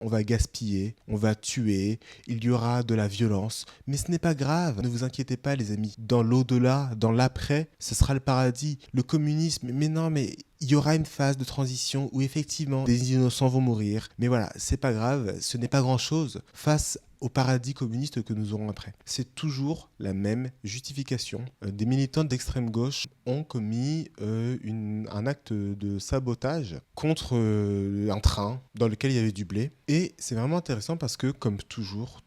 on va gaspiller, on va tuer, il y aura de la violence, mais ce n'est pas grave, ne vous inquiétez pas les amis, dans l'au-delà, dans l'après, ce sera le paradis, le communisme, mais non mais il y aura une phase de transition où effectivement des innocents vont mourir, mais voilà, c'est pas grave, ce n'est pas grand-chose face au paradis communiste que nous aurons après. C'est toujours la même justification. Des militants d'extrême gauche ont commis un acte de sabotage contre un train dans lequel il y avait du blé. Et c'est vraiment intéressant parce que, comme toujours,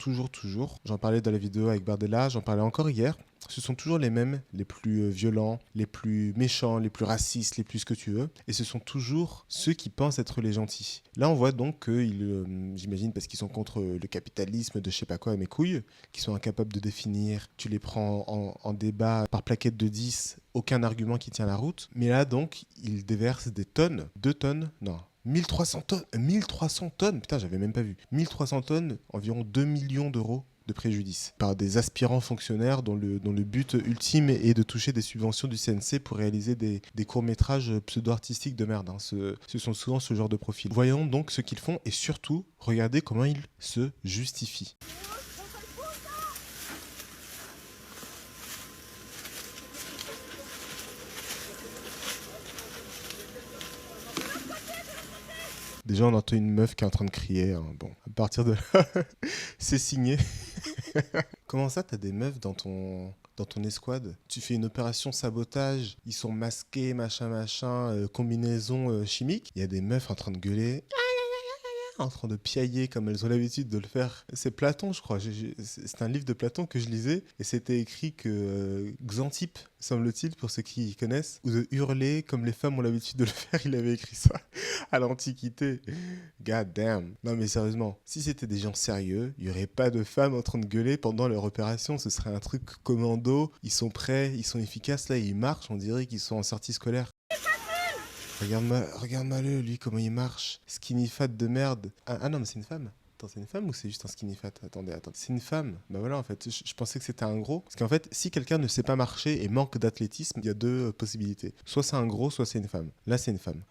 j'en parlais dans la vidéo avec Bardella, j'en parlais encore hier, ce sont toujours les mêmes, les plus violents, les plus méchants, les plus racistes, les plus ce que tu veux. Et ce sont toujours ceux qui pensent être les gentils. Là, on voit donc que, j'imagine parce qu'ils sont contre le capitalisme de je sais pas quoi à mes couilles, qui sont incapables de définir, tu les prends en débat par plaquette de 10, aucun argument qui tient la route. Mais là, donc, ils déversent des tonnes, 2 tonnes, non, 1300 tonnes, 1300 tonnes, putain, j'avais même pas vu. 1300 tonnes, environ 2 millions d'euros de préjudice par des aspirants fonctionnaires dont le but ultime est de toucher des subventions du CNC pour réaliser des courts-métrages pseudo-artistiques de merde. Hein. Ce sont souvent ce genre de profils. Voyons donc ce qu'ils font et surtout, regardez comment ils se justifient. Déjà, on entend une meuf qui est en train de crier. Hein. Bon, à partir de là, c'est signé. Comment ça, t'as des meufs dans ton escouade? Tu fais une opération sabotage, ils sont masqués, machin, combinaison chimique. Il y a des meufs en train de gueuler, en train de piailler comme elles ont l'habitude de le faire. C'est Platon, je crois. C'est un livre de Platon que je lisais et c'était écrit que Xanthippe, semble-t-il, pour ceux qui connaissent, ou de hurler comme les femmes ont l'habitude de le faire, il avait écrit ça à l'Antiquité. God damn. Non mais sérieusement, si c'était des gens sérieux, il n'y aurait pas de femmes en train de gueuler pendant leur opération. Ce serait un truc commando, ils sont prêts, ils sont efficaces, là ils marchent, on dirait qu'ils sont en sortie scolaire. Regarde-moi-le, lui, comment il marche. Skinny fat de merde. Ah non, mais c'est une femme. Attends, c'est une femme ou c'est juste un skinny fat? Attendez. C'est une femme. Bah voilà, en fait, je pensais que c'était un gros. Parce qu'en fait, si quelqu'un ne sait pas marcher et manque d'athlétisme, il y a deux possibilités. Soit c'est un gros, soit c'est une femme. Là, c'est une femme.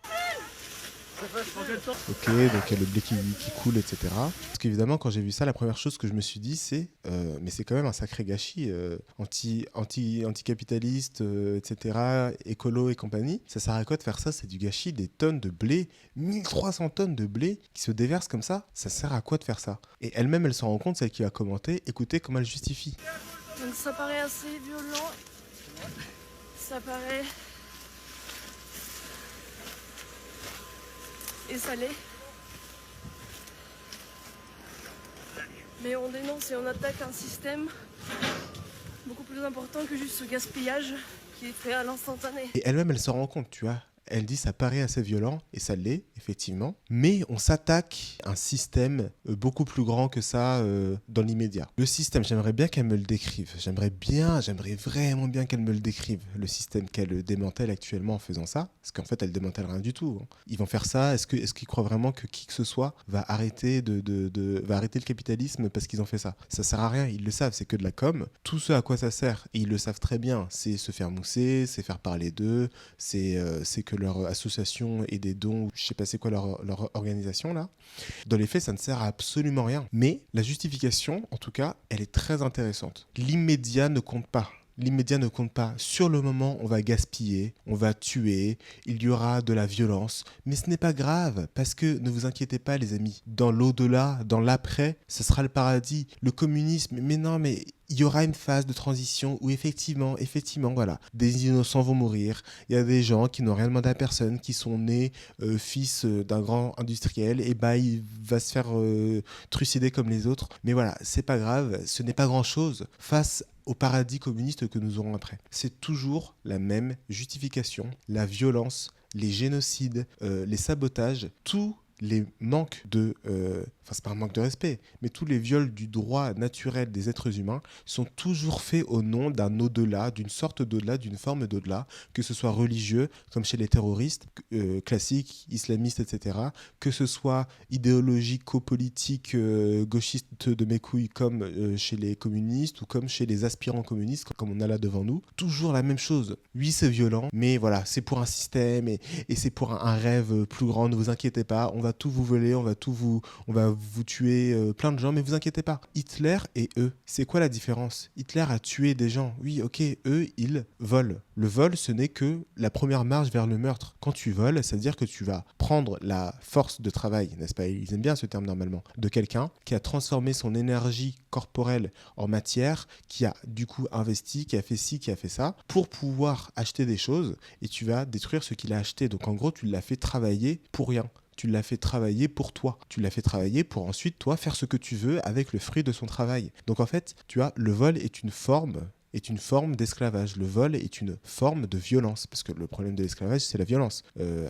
Ok, donc il y a le blé qui coule, etc. Parce qu'évidemment, quand j'ai vu ça, la première chose que je me suis dit, c'est mais c'est quand même un sacré gâchis anticapitaliste, etc., écolo et compagnie. Ça sert à quoi de faire ça? C'est du gâchis, des tonnes de blé, 1300 tonnes de blé qui se déversent comme ça. Ça sert à quoi de faire ça? Et elle-même, elle s'en rend compte, celle qui a commenté. Écoutez comment elle justifie. Donc ça paraît assez violent. Ça paraît... et salé. Mais on dénonce et on attaque un système beaucoup plus important que juste ce gaspillage qui est fait à l'instantané. Et elle-même, elle s'en rend compte, tu vois. Elle dit ça paraît assez violent, et ça l'est, effectivement. Mais on s'attaque à un système beaucoup plus grand que ça dans l'immédiat. Le système, j'aimerais bien qu'elle me le décrive. J'aimerais vraiment bien qu'elle me le décrive. Le système qu'elle démantèle actuellement en faisant ça. Parce qu'en fait, elle démantèle rien du tout. Hein. Ils vont faire ça. Est-ce qu'ils croient vraiment que qui que ce soit va arrêter va arrêter le capitalisme parce qu'ils ont fait ça? Ça sert à rien, ils le savent, c'est que de la com. Tout ce à quoi ça sert, et ils le savent très bien, c'est se faire mousser, c'est faire parler d'eux, c'est que leur association ait des dons, je sais pas c'est quoi leur organisation là. Dans les faits, ça ne sert à absolument rien. Mais la justification, en tout cas, elle est très intéressante. L'immédiat ne compte pas. L'immédiat ne compte pas. Sur le moment, on va gaspiller, on va tuer, il y aura de la violence. Mais ce n'est pas grave, parce que ne vous inquiétez pas les amis. Dans l'au-delà, dans l'après, ce sera le paradis. Le communisme, mais non, mais il y aura une phase de transition où effectivement, voilà, des innocents vont mourir. Il y a des gens qui n'ont rien demandé à personne, qui sont nés fils d'un grand industriel, et bah il va se faire trucider comme les autres. Mais voilà, c'est pas grave, ce n'est pas grand-chose face au paradis communiste que nous aurons après. C'est toujours la même justification, la violence, les génocides, les sabotages, tout les manques de... Enfin, c'est pas un manque de respect, mais tous les viols du droit naturel des êtres humains sont toujours faits au nom d'un au-delà, d'une sorte d'au-delà, d'une forme d'au-delà, que ce soit religieux, comme chez les terroristes classiques, islamistes, etc., que ce soit idéologico-politique, gauchiste de mes couilles, comme chez les communistes ou comme chez les aspirants communistes, comme on a là devant nous. Toujours la même chose. Oui, c'est violent, mais voilà, c'est pour un système et c'est pour un rêve plus grand, ne vous inquiétez pas, on va va tout vous voler, on va vous tuer plein de gens, mais vous inquiétez pas. Hitler et eux, c'est quoi la différence? Hitler a tué des gens, oui, ok, eux, ils volent. Le vol, ce n'est que la première marche vers le meurtre. Quand tu voles, ça veut dire que tu vas prendre la force de travail, n'est-ce pas? Ils aiment bien ce terme normalement, de quelqu'un qui a transformé son énergie corporelle en matière, qui a du coup investi, qui a fait ci, qui a fait ça, pour pouvoir acheter des choses, et tu vas détruire ce qu'il a acheté. Donc en gros, tu l'as fait travailler pour rien. Tu l'as fait travailler pour toi. Tu l'as fait travailler pour ensuite, toi, faire ce que tu veux avec le fruit de son travail. Donc en fait, tu vois, le vol est une forme d'esclavage. Le vol est une forme de violence, parce que le problème de l'esclavage, c'est la violence.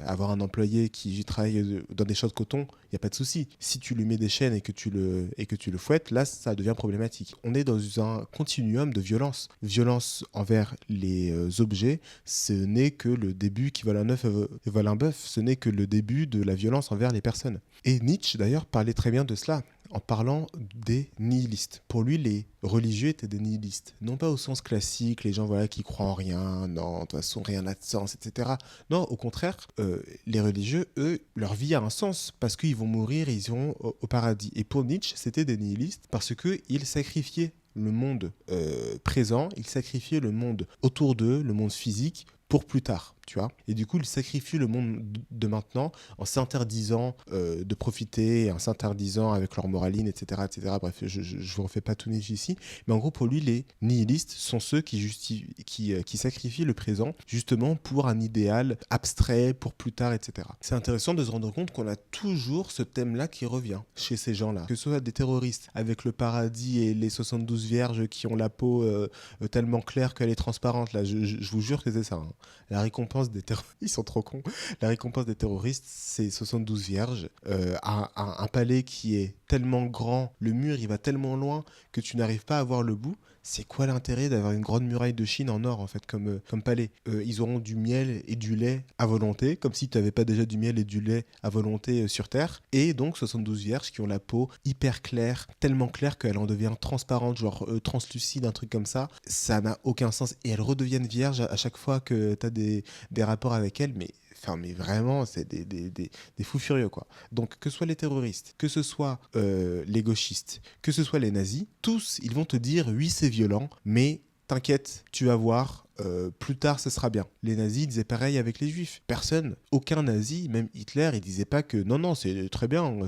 Avoir un employé qui travaille dans des champs de coton, il n'y a pas de souci. Si tu lui mets des chaînes et que tu le fouettes, là, ça devient problématique. On est dans un continuum de violence. Violence envers les objets, ce n'est que le début, qui vole un œuf et vole un bœuf, ce n'est que le début de la violence envers les personnes. Et Nietzsche, d'ailleurs, parlait très bien de cela, en parlant des nihilistes. Pour lui, les religieux étaient des nihilistes. Non pas au sens classique, les gens qui croient en rien, non, de toute façon, rien n'a de sens, etc. Non, au contraire, les religieux, eux, leur vie a un sens, parce qu'ils vont mourir et ils iront au paradis. Et pour Nietzsche, c'était des nihilistes, parce qu'ils sacrifiaient le monde présent, ils sacrifiaient le monde autour d'eux, le monde physique, pour plus tard, tu vois. Et du coup, ils sacrifient le monde de maintenant en s'interdisant de profiter, en s'interdisant avec leur moraline, etc., etc. Bref, je ne vous refais pas tout Nietzsche ici, mais en gros, pour lui, les nihilistes sont ceux qui sacrifient le présent justement pour un idéal abstrait, pour plus tard, etc. C'est intéressant de se rendre compte qu'on a toujours ce thème-là qui revient chez ces gens-là. Que ce soit des terroristes avec le paradis et les 72 vierges qui ont la peau tellement claire qu'elle est transparente, là, je vous jure que c'est ça, hein. La récompense des terroristes, ils sont trop cons. La récompense des terroristes, c'est 72 vierges, un palais qui est tellement grand, le mur il va tellement loin que tu n'arrives pas à voir le bout. C'est quoi l'intérêt d'avoir une grande muraille de Chine en or en fait comme palais? Ils auront du miel et du lait à volonté, comme si tu n'avais pas déjà du miel et du lait à volonté sur Terre. Et donc 72 vierges qui ont la peau hyper claire, tellement claire qu'elle en devient transparente, genre translucide, un truc comme ça. Ça n'a aucun sens. Et elles redeviennent vierges à chaque fois que tu as des rapports avec elles, mais vraiment, c'est des fous furieux, quoi. Donc, que ce soit les terroristes, que ce soit les gauchistes, que ce soit les nazis, tous, ils vont te dire, oui, c'est violent, mais t'inquiète, tu vas voir, plus tard, ce sera bien. Les nazis disaient pareil avec les juifs. Personne, aucun nazi, même Hitler, il disait pas que non, c'est très bien,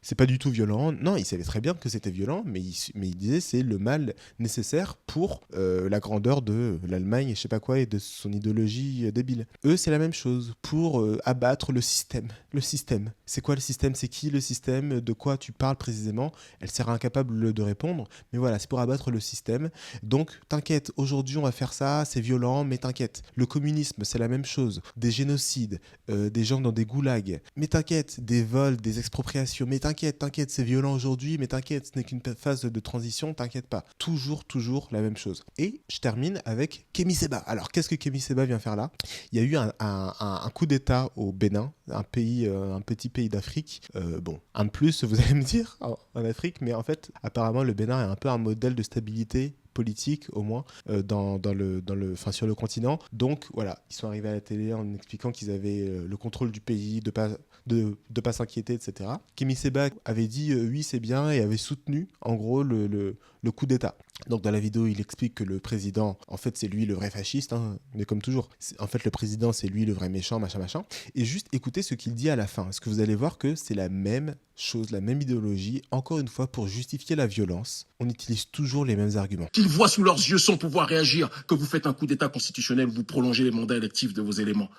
c'est pas du tout violent. Non, il savait très bien que c'était violent, mais il disait c'est le mal nécessaire pour la grandeur de l'Allemagne, je sais pas quoi, et de son idéologie débile. Eux, c'est la même chose, pour abattre le système. Le système. C'est quoi le système? C'est qui le système? De quoi tu parles précisément? Elle sera incapable de répondre, mais voilà, c'est pour abattre le système. Donc, t'inquiète, aujourd'hui, on va faire ça, c'est violent, mais t'inquiète. Le communisme, c'est la même chose. Des génocides, des gens dans des goulags. Mais t'inquiète, des vols, des expropriations. Mais t'inquiète, c'est violent aujourd'hui, mais t'inquiète, ce n'est qu'une phase de transition, t'inquiète pas. Toujours la même chose. Et je termine avec Kémy Séba. Alors, qu'est-ce que Kémy Séba vient faire là? Il y a eu un coup d'État au Bénin, un petit pays d'Afrique. Bon, un de plus, vous allez me dire, en Afrique, mais en fait, apparemment, le Bénin est un peu un modèle de stabilité politique au moins sur le continent. Donc voilà, ils sont arrivés à la télé en expliquant qu'ils avaient le contrôle du pays, de pas s'inquiéter, etc. Kémy Séba avait dit oui c'est bien et avait soutenu en gros le coup d'État. Donc dans la vidéo, il explique que le président, en fait, c'est lui le vrai fasciste, hein, mais comme toujours. En fait, le président, c'est lui le vrai méchant, machin. Et juste écoutez ce qu'il dit à la fin, parce que vous allez voir que c'est la même chose, la même idéologie. Encore une fois, pour justifier la violence, on utilise toujours les mêmes arguments. Qu'ils voient sous leurs yeux sans pouvoir réagir que vous faites un coup d'État constitutionnel, vous prolongez les mandats électifs de vos éléments.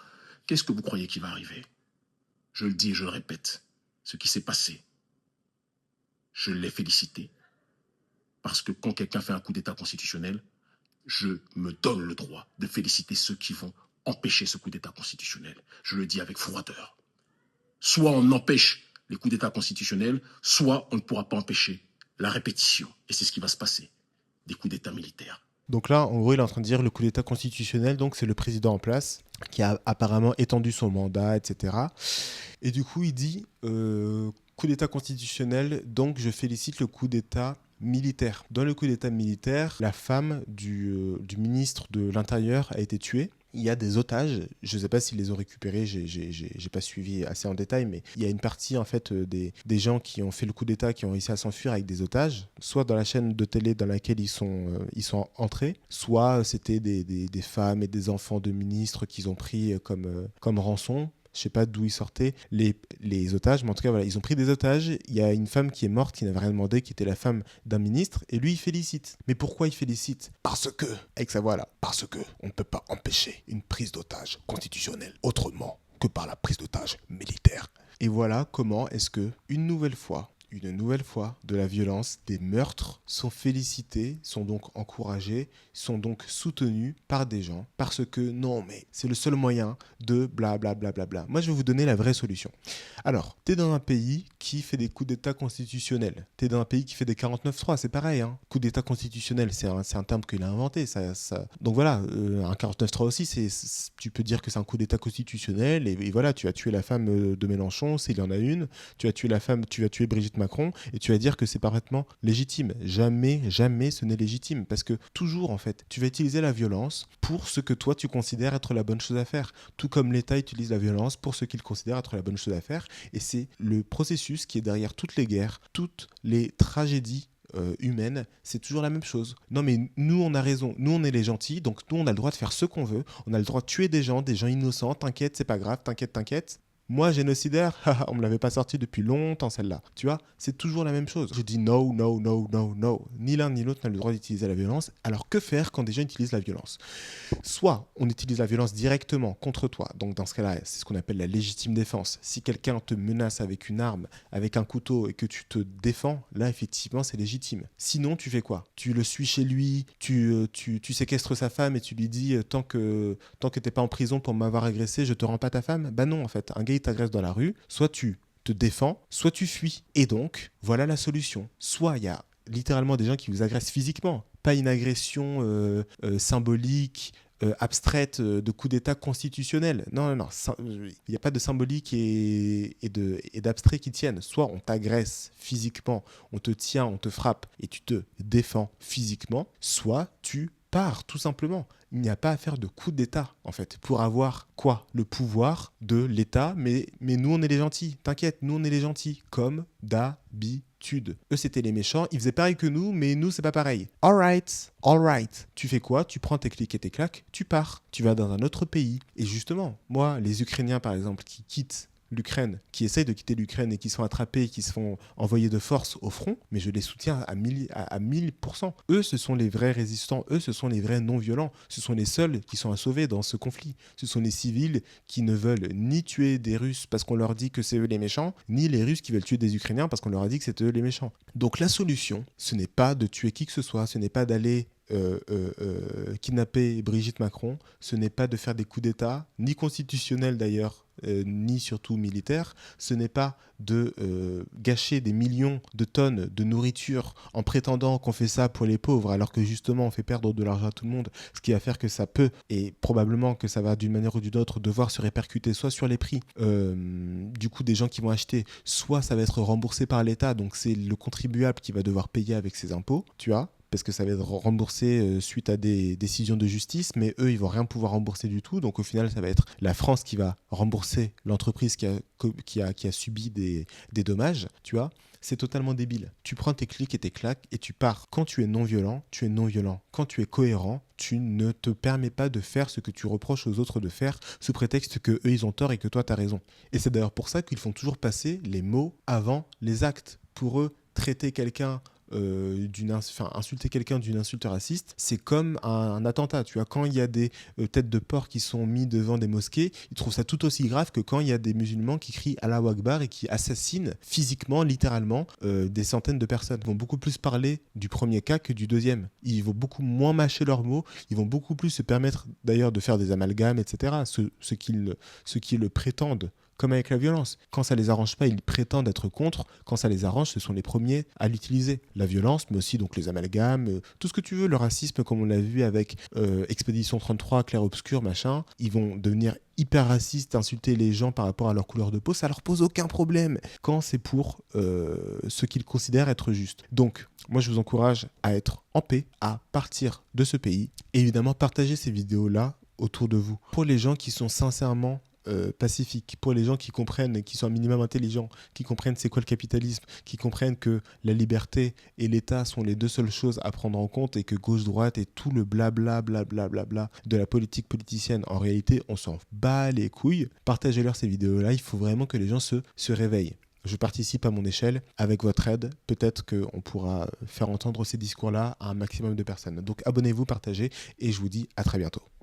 Qu'est-ce que vous croyez qui va arriver? Je le dis et je le répète, ce qui s'est passé, je l'ai félicité. Parce que quand quelqu'un fait un coup d'État constitutionnel, je me donne le droit de féliciter ceux qui vont empêcher ce coup d'État constitutionnel. Je le dis avec froideur. Soit on empêche les coups d'État constitutionnels, soit on ne pourra pas empêcher la répétition. Et c'est ce qui va se passer, des coups d'État militaires. Donc là, en gros, il est en train de dire le coup d'État constitutionnel, donc c'est le président en place qui a apparemment étendu son mandat, etc. Et du coup, il dit coup d'État constitutionnel, donc je félicite le coup d'État militaire. Dans le coup d'État militaire, la femme du ministre de l'Intérieur a été tuée. il y a des otages, je ne sais pas s'ils les ont récupérés, j'ai pas suivi assez en détail, mais il y a une partie en fait des gens qui ont fait le coup d'État, qui ont réussi à s'enfuir avec des otages, soit dans la chaîne de télé dans laquelle ils sont entrés, soit c'était des femmes et des enfants de ministres qu'ils ont pris comme rançon. Je sais pas d'où ils sortaient les otages, mais en tout cas, voilà, ils ont pris des otages. Il y a une femme qui est morte, qui n'avait rien demandé, qui était la femme d'un ministre, et lui, il félicite. Mais pourquoi il félicite ? Parce que, avec sa voix là, parce que on ne peut pas empêcher une prise d'otage constitutionnelle autrement que par la prise d'otage militaire. Et voilà comment est-ce que, une nouvelle fois, de la violence, des meurtres sont félicités, sont donc encouragés, sont donc soutenus par des gens parce que non, mais c'est le seul moyen de blablabla. Bla, bla, bla. Moi, je vais vous donner la vraie solution. Alors, t'es dans un pays qui fait des coups d'État constitutionnels. T'es dans un pays qui fait des 49-3, c'est pareil. Hein. Coup d'État constitutionnel, c'est un terme qu'il a inventé. Ça... Donc voilà, un 49-3 aussi, tu peux dire que c'est un coup d'État constitutionnel et voilà, tu as tué la femme de Mélenchon, s'il y en a une. Tu as tué la femme, tu as tué Brigitte Macron et tu vas dire que c'est parfaitement légitime. Jamais ce n'est légitime parce que toujours en fait, tu vas utiliser la violence pour ce que toi tu considères être la bonne chose à faire. Tout comme l'État utilise la violence pour ce qu'il considère être la bonne chose à faire et c'est le processus qui est derrière toutes les guerres, toutes les tragédies humaine, c'est toujours la même chose. Non mais nous on a raison, nous on est les gentils, donc nous on a le droit de faire ce qu'on veut, on a le droit de tuer des gens innocents, t'inquiète, c'est pas grave, t'inquiète. Moi, génocidaire, on me l'avait pas sorti depuis longtemps celle-là. Tu vois, c'est toujours la même chose. Je dis no. Ni l'un ni l'autre n'a le droit d'utiliser la violence. Alors que faire quand des gens utilisent la violence ? Soit on utilise la violence directement contre toi. Donc dans ce cas-là, c'est ce qu'on appelle la légitime défense. Si quelqu'un te menace avec une arme, avec un couteau et que tu te défends, là effectivement c'est légitime. Sinon, tu fais quoi ? Tu le suis chez lui, tu séquestres sa femme et tu lui dis tant que t'es pas en prison pour m'avoir agressé, je te rends pas ta femme ? Bah non en fait, un gars il t'agresse dans la rue, soit tu te défends, soit tu fuis. Et donc, voilà la solution. Soit il y a littéralement des gens qui vous agressent physiquement, pas une agression symbolique, abstraite de coup d'État constitutionnel. Non. Il n'y a pas de symbolique et d'abstrait qui tiennent. Soit on t'agresse physiquement, on te tient, on te frappe et tu te défends physiquement, soit tu pars, tout simplement. Il n'y a pas à faire de coup d'État, en fait, pour avoir quoi ? Le pouvoir de l'État, mais nous, on est les gentils. T'inquiète, nous, on est les gentils, comme d'habitude. Eux, c'était les méchants, ils faisaient pareil que nous, mais nous, c'est pas pareil. All right. Tu fais quoi ? Tu prends tes clics et tes claques, tu pars. Tu vas dans un autre pays. Et justement, moi, les Ukrainiens, par exemple, qui quittent l'Ukraine, qui essayent de quitter l'Ukraine et qui sont attrapés, qui se font envoyer de force au front, mais je les soutiens à 1000%. Eux, ce sont les vrais résistants, eux, ce sont les vrais non-violents, ce sont les seuls qui sont à sauver dans ce conflit. Ce sont les civils qui ne veulent ni tuer des Russes parce qu'on leur dit que c'est eux les méchants, ni les Russes qui veulent tuer des Ukrainiens parce qu'on leur a dit que c'est eux les méchants. Donc la solution, ce n'est pas de tuer qui que ce soit, ce n'est pas d'aller kidnapper Brigitte Macron, ce n'est pas de faire des coups d'État, ni constitutionnels d'ailleurs, ni surtout militaires, ce n'est pas de gâcher des millions de tonnes de nourriture en prétendant qu'on fait ça pour les pauvres alors que justement on fait perdre de l'argent à tout le monde, ce qui va faire que ça peut, et probablement que ça va d'une manière ou d'une autre devoir se répercuter soit sur les prix du coup des gens qui vont acheter, soit ça va être remboursé par l'État, donc c'est le contribuable qui va devoir payer avec ses impôts, tu vois, parce que ça va être remboursé suite à des décisions de justice, mais eux, ils vont rien pouvoir rembourser du tout. Donc au final, ça va être la France qui va rembourser l'entreprise qui a subi des dommages, tu vois. C'est totalement débile. Tu prends tes clics et tes claques et tu pars. Quand tu es non-violent, tu es non-violent. Quand tu es cohérent, tu ne te permets pas de faire ce que tu reproches aux autres de faire sous prétexte que eux ils ont tort et que toi tu as raison. Et c'est d'ailleurs pour ça qu'ils font toujours passer les mots avant les actes. Pour eux, traiter quelqu'un insulter quelqu'un d'une insulte raciste, c'est comme un attentat, tu vois. Quand il y a des têtes de porc qui sont mis devant des mosquées, ils trouvent ça tout aussi grave que quand il y a des musulmans qui crient Allahu Akbar et qui assassinent physiquement, littéralement, des centaines de personnes. Ils vont beaucoup plus parler du premier cas que du deuxième. Ils vont beaucoup moins mâcher leurs mots, ils vont beaucoup plus se permettre d'ailleurs de faire des amalgames, etc. Ceux qui le prétendent. Comme avec la violence. Quand ça les arrange pas, ils prétendent être contre. Quand ça les arrange, ce sont les premiers à l'utiliser. La violence, mais aussi donc les amalgames, tout ce que tu veux, le racisme, comme on l'a vu avec Expédition 33, Clair Obscur, machin. Ils vont devenir hyper racistes, insulter les gens par rapport à leur couleur de peau. Ça leur pose aucun problème quand c'est pour ce qu'ils considèrent être juste. Donc, moi, je vous encourage à être en paix, à partir de ce pays. Et évidemment, partagez ces vidéos-là autour de vous. Pour les gens qui sont sincèrement pacifiques, pour les gens qui comprennent, qui sont un minimum intelligents, qui comprennent c'est quoi le capitalisme, qui comprennent que la liberté et l'État sont les deux seules choses à prendre en compte et que gauche-droite et tout le blabla de la politique politicienne, en réalité, on s'en bat les couilles. Partagez-leur ces vidéos-là, il faut vraiment que les gens se réveillent. Je participe à mon échelle. Avec votre aide, peut-être qu'on pourra faire entendre ces discours-là à un maximum de personnes. Donc abonnez-vous, partagez et je vous dis à très bientôt.